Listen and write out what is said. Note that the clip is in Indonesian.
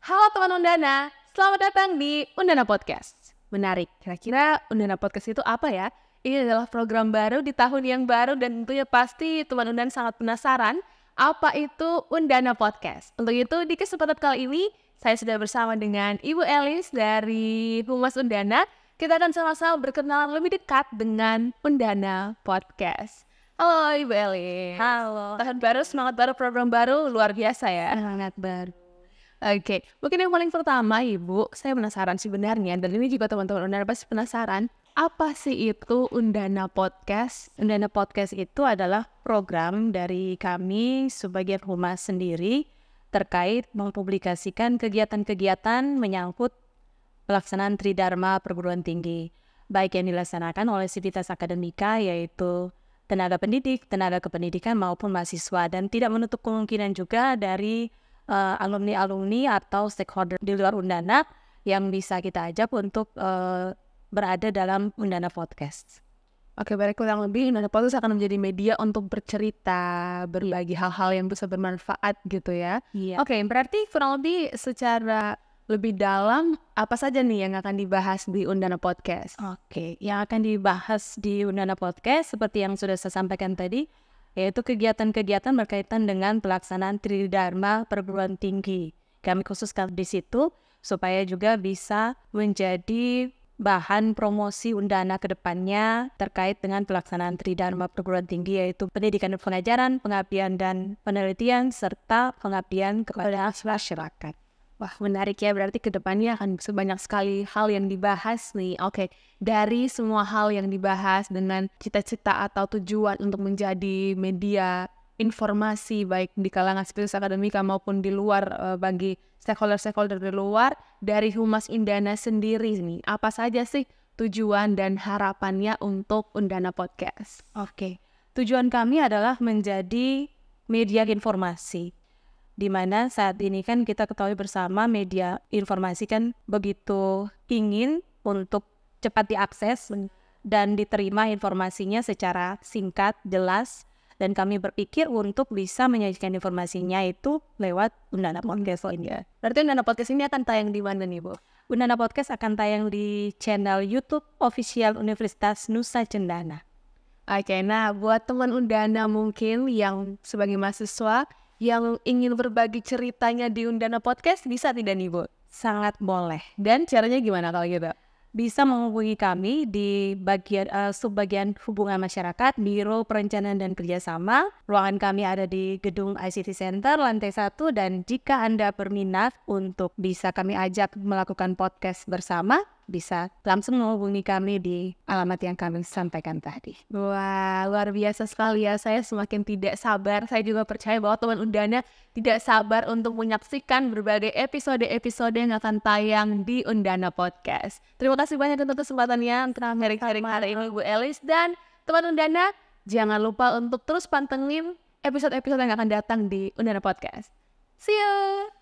Halo teman Undana, selamat datang di Undana Podcast. Menarik, kira-kira Undana Podcast itu apa ya? Ini adalah program baru di tahun yang baru dan tentunya pasti teman Undana sangat penasaran apa itu Undana Podcast. Untuk itu di kesempatan kali ini saya sudah bersama dengan Ibu Elis dari Humas Undana. Kita akan sama-sama berkenalan lebih dekat dengan Undana Podcast. Halo Ibu Elis. Halo. Tahun baru, semangat baru, program baru, luar biasa ya. Semangat baru. Oke, mungkin yang paling pertama Ibu, saya penasaran sebenarnya, dan ini juga teman-teman Undana pasti penasaran, apa sih itu Undana Podcast? Undana Podcast itu adalah program dari kami sebagai humas sendiri terkait mempublikasikan kegiatan-kegiatan menyangkut pelaksanaan Tridharma perguruan tinggi, baik yang dilaksanakan oleh Sivitas Akademika yaitu tenaga pendidik, tenaga kependidikan maupun mahasiswa, dan tidak menutup kemungkinan juga dari alumni-alumni atau stakeholder di luar Undana yang bisa kita ajak untuk berada dalam Undana Podcast. Oke, baik, kurang lebih Undana Podcast akan menjadi media untuk bercerita, berbagi hal-hal yang bisa bermanfaat gitu ya. Iya. Oke, berarti kurang lebih secara lebih dalam apa saja nih yang akan dibahas di Undana Podcast? Oke, yang akan dibahas di Undana Podcast seperti yang sudah saya sampaikan tadi, yaitu kegiatan-kegiatan berkaitan dengan pelaksanaan Tridharma perguruan tinggi. Kami khususkan di situ supaya juga bisa menjadi bahan promosi Undana ke depannya terkait dengan pelaksanaan Tridharma perguruan tinggi, yaitu pendidikan dan pengajaran, pengabdian dan penelitian, serta pengabdian kepada masyarakat. Wah, menarik ya, berarti ke depannya akan sebanyak sekali hal yang dibahas nih. Oke, dari semua hal yang dibahas dengan cita-cita atau tujuan untuk menjadi media informasi baik di kalangan Sivitas Akademika maupun di luar bagi stakeholder-stakeholder di luar, dari Humas Undana sendiri nih, apa saja sih tujuan dan harapannya untuk Undana Podcast? Oke, tujuan kami adalah menjadi media informasi, di mana saat ini kan kita ketahui bersama media informasi kan begitu ingin untuk cepat diakses dan diterima informasinya secara singkat, jelas, dan kami berpikir untuk bisa menyajikan informasinya itu lewat Undana Podcast ini. Berarti Undana Podcast ini akan tayang di mana nih, Bu? Undana Podcast akan tayang di channel YouTube Official Universitas Nusa Cendana. Oke, nah buat teman Undana mungkin yang sebagai mahasiswa yang ingin berbagi ceritanya di Undana Podcast, bisa tidak nih, Bu? Sangat boleh. Dan caranya gimana kalau gitu? Bisa menghubungi kami di bagian subbagian hubungan masyarakat, Biro Perencanaan dan Kerjasama. Ruangan kami ada di Gedung ICT Center, lantai 1, dan jika Anda berminat untuk bisa kami ajak melakukan podcast bersama, bisa langsung menghubungi kami di alamat yang kami sampaikan tadi. Wah, luar biasa sekali ya. Saya semakin tidak sabar. Saya juga percaya bahwa teman Undana tidak sabar untuk menyaksikan berbagai episode-episode yang akan tayang di Undana Podcast. Terima kasih banyak untuk kesempatannya untuk hari ini Bu Elis dan teman Undana. Jangan lupa untuk terus pantengin episode-episode yang akan datang di Undana Podcast. See you!